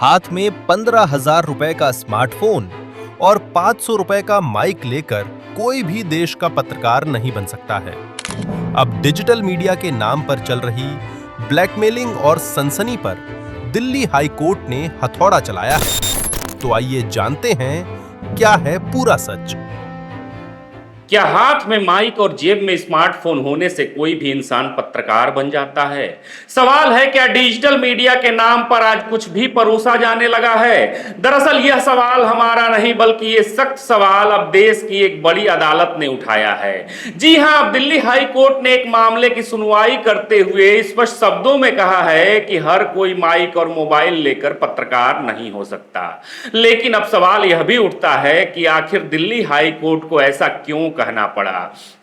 हाथ में 15,000 रुपए का स्मार्टफोन और 500 रुपए का माइक लेकर कोई भी देश का पत्रकार नहीं बन सकता है। अब डिजिटल मीडिया के नाम पर चल रही ब्लैकमेलिंग और सनसनी पर दिल्ली हाई कोर्ट ने हथौड़ा चलाया है। तो आइए जानते हैं क्या है पूरा सच। क्या हाथ में माइक और जेब में स्मार्टफोन होने से कोई भी इंसान पत्रकार बन जाता है? सवाल है, क्या डिजिटल मीडिया के नाम पर आज कुछ भी परोसा जाने लगा है? दरअसल यह सवाल हमारा नहीं बल्कि ये सख्त सवाल अब देश की एक बड़ी अदालत ने उठाया है। जी हां, अब दिल्ली हाई कोर्ट ने एक मामले की सुनवाई करते हुए स्पष्ट शब्दों में कहा है कि हर कोई माइक और मोबाइल लेकर पत्रकार नहीं हो सकता। लेकिन अब सवाल यह भी उठता है कि आखिर दिल्ली हाई कोर्ट को ऐसा क्यों कहना पड़ा?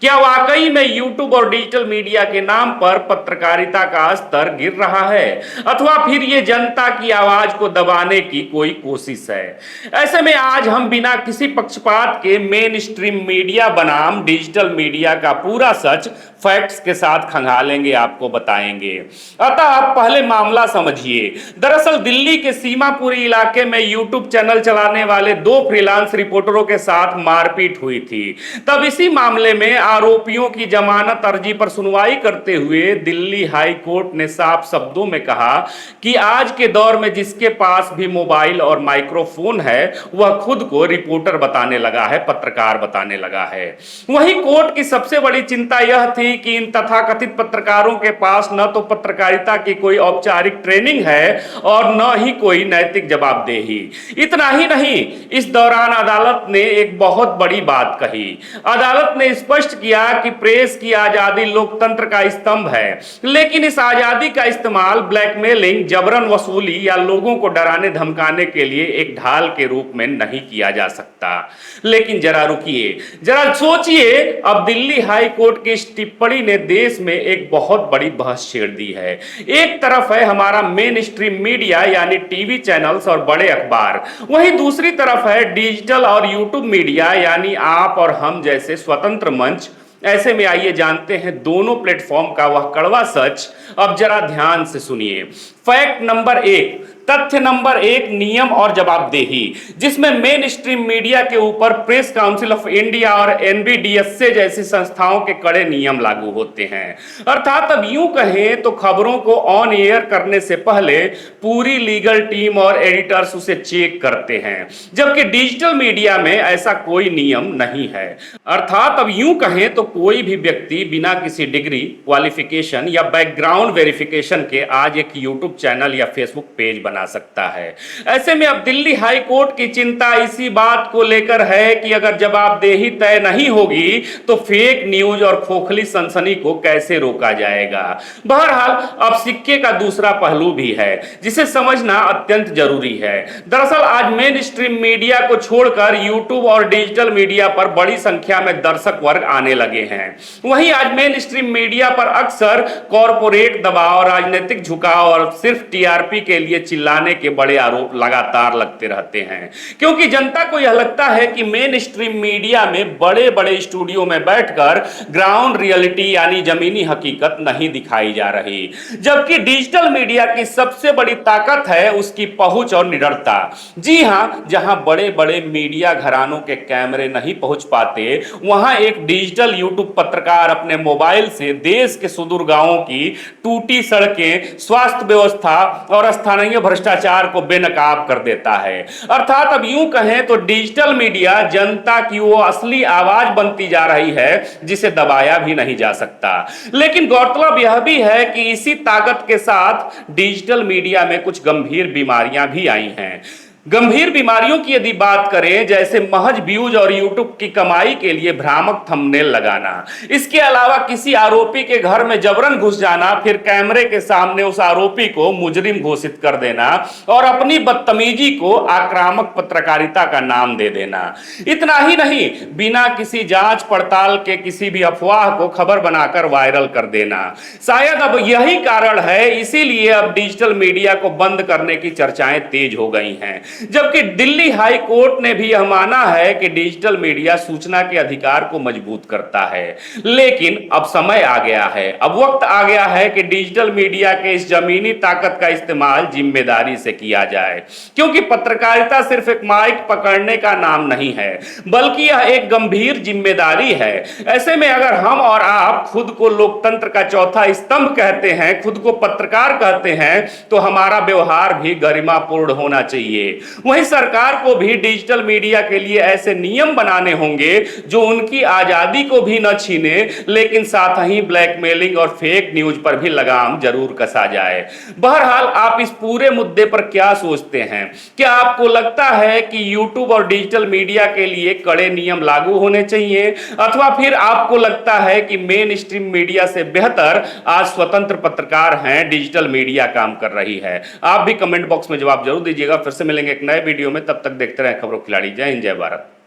क्या वाकई में यूट्यूब और डिजिटल मीडिया के नाम पर पत्रकारिता का स्तर गिर रहा है, अथवा फिर ये जनता की आवाज को दबाने की कोई कोशिश है? ऐसे में आज हम बिना किसी पक्षपात के मेन स्ट्रीम मीडिया बनाम डिजिटल मीडिया का पूरा सच फैक्ट्स के साथ खंगालेंगे, आपको बताएंगे। अतः आप पहले मामला समझिए। दरअसल दिल्ली के सीमापुरी इलाके में यूट्यूब चैनल चलाने वाले 2 फ्रीलांस रिपोर्टरों के साथ मारपीट हुई थी। तब इसी मामले में आरोपियों की जमानत अर्जी पर सुनवाई करते हुए दिल्ली हाई कोर्ट ने साफ शब्दों में कहा कि आज के दौर में जिसके पास भी मोबाइल और माइक्रोफोन है वह खुद को रिपोर्टर बताने लगा है, पत्रकार बताने लगा है। वहीं कोर्ट की सबसे बड़ी चिंता यह थी कि इन तथाकथित पत्रकारों के पास न तो पत्रकारिता की कोई औपचारिक ट्रेनिंग है और न ही कोई नैतिक जवाबदेही। इतना ही नहीं, इस दौरान अदालत ने एक बहुत बड़ी बात कही। अदालत ने स्पष्ट किया कि प्रेस की आजादी लोकतंत्र का स्तंभ है, लेकिन इस आजादी का इस्तेमाल ब्लैकमेलिंग, जबरन वसूली या लोगों को डराने धमकाने के लिए एक ढाल के रूप में नहीं किया जा सकता। लेकिन जरा रुकिए, जरा सोचिए, अब दिल्ली हाई कोर्ट की इस टिप्पणी ने देश में एक बहुत बड़ी बहस छेड़ दी है। एक तरफ है हमारा मेन स्ट्रीम मीडिया यानी टीवी चैनल्स और बड़े अखबार, वहीं दूसरी तरफ है डिजिटल और यूट्यूब मीडिया यानी आप और हम जैसे स्वतंत्र मंच। ऐसे में आइए जानते हैं दोनों प्लेटफॉर्म का वह कड़वा सच। अब जरा ध्यान से सुनिए। फैक्ट नंबर 1, तथ्य नंबर 1, नियम और जवाबदेही, जिसमें मेन स्ट्रीम मीडिया के ऊपर प्रेस काउंसिल ऑफ इंडिया और एनबीडीएसए जैसी संस्थाओं के कड़े नियम लागू होते हैं। अर्थात अब यूं कहें तो खबरों को ऑन एयर करने से पहले पूरी लीगल टीम और एडिटर्स उसे चेक करते हैं, जबकि डिजिटल मीडिया में ऐसा कोई नियम नहीं है। अर्थात अब यूं कहें तो कोई भी व्यक्ति बिना किसी डिग्री, क्वालिफिकेशन या बैकग्राउंड वेरिफिकेशन के आज एक यूट्यूब चैनल या फेसबुक पेज बना सकता है। ऐसे में अब दिल्ली हाई कोर्ट की चिंता इसी बात को लेकर है कि अगर जवाबदेही तय नहीं होगी तो फेक न्यूज और खोखली सनसनी को कैसे रोका जाएगा। बहरहाल अब सिक्के का दूसरा पहलू भी है जिसे समझना अत्यंत जरूरी है। दरअसल आज मेन स्ट्रीम मीडिया को छोड़कर यूट्यूब और डिजिटल मीडिया पर बड़ी संख्या में दर्शक वर्ग आने लगे हैं। वहीं आज मेन स्ट्रीम मीडिया पर अक्सर कॉरपोरेट दबाव, राजनीतिक झुकाव और सिर्फ टीआरपी के लिए चिल्लाने के बड़े आरोप लगातार लगते रहते हैं, क्योंकि जनता को यह लगता है कि मेन स्ट्रीम मीडिया में बड़े बड़े स्टूडियो में बैठकर ग्राउंड रियलिटी यानी जमीनी हकीकत नहीं दिखाई जा रही, जबकि डिजिटल मीडिया की सबसे बड़ी ताकत है उसकी पहुंच और निडरता। जी हां, जहां बड़े बड़े मीडिया घरानों के कैमरे नहीं पहुंच पाते, वहां एक डिजिटल यूट्यूब पत्रकार अपने मोबाइल से देश के सुदूर गांवों की टूटी सड़कें, स्वास्थ्य व्यवस्था और स्थानीय भ्रष्टाचार को बेनकाब कर देता है। अर्थात अब यूं कहें तो डिजिटल मीडिया जनता की वो असली आवाज बनती जा रही है जिसे दबाया भी नहीं जा सकता। लेकिन गौरतलब यह भी है कि इसी ताकत के साथ डिजिटल मीडिया में कुछ गंभीर बीमारियां भी आई हैं। गंभीर बीमारियों की यदि बात करें, जैसे महज व्यूज और यूट्यूब की कमाई के लिए भ्रामक थंबनेल लगाना, इसके अलावा किसी आरोपी के घर में जबरन घुस जाना, फिर कैमरे के सामने उस आरोपी को मुजरिम घोषित कर देना और अपनी बदतमीजी को आक्रामक पत्रकारिता का नाम दे देना। इतना ही नहीं, बिना किसी जांच पड़ताल के किसी भी अफवाह को खबर बनाकर वायरल कर देना। शायद अब यही कारण है, इसीलिए अब डिजिटल मीडिया को बंद करने की चर्चाएं तेज हो गई हैं। जबकि दिल्ली हाई कोर्ट ने भी यह माना है कि डिजिटल मीडिया सूचना के अधिकार को मजबूत करता है। लेकिन अब समय आ गया है, अब वक्त आ गया है कि डिजिटल मीडिया के इस जमीनी ताकत का इस्तेमाल जिम्मेदारी से किया जाए, क्योंकि पत्रकारिता सिर्फ एक माइक पकड़ने का नाम नहीं है, बल्कि यह एक गंभीर जिम्मेदारी है। ऐसे में अगर हम और आप खुद को लोकतंत्र का चौथा स्तंभ कहते हैं, खुद को पत्रकार कहते हैं, तो हमारा व्यवहार भी गरिमापूर्ण होना चाहिए। वहीं सरकार को भी डिजिटल मीडिया के लिए ऐसे नियम बनाने होंगे जो उनकी आजादी को भी न छीने, लेकिन साथ ही ब्लैकमेलिंग और फेक न्यूज पर भी लगाम जरूर कसा जाए। बहरहाल आप इस पूरे मुद्दे पर क्या सोचते हैं? क्या आपको लगता है कि यूट्यूब और डिजिटल मीडिया के लिए कड़े नियम लागू होने चाहिए, अथवा फिर आपको लगता है कि मेन स्ट्रीम मीडिया से बेहतर आज स्वतंत्र पत्रकार हैं, डिजिटल मीडिया काम कर रही है? आप भी कमेंट बॉक्स में जवाब जरूर दीजिएगा। फिर से मिलेंगे एक नए वीडियो में, तब तक देखते रहें खबरों खिलाड़ी। जय हिंद, जय भारत।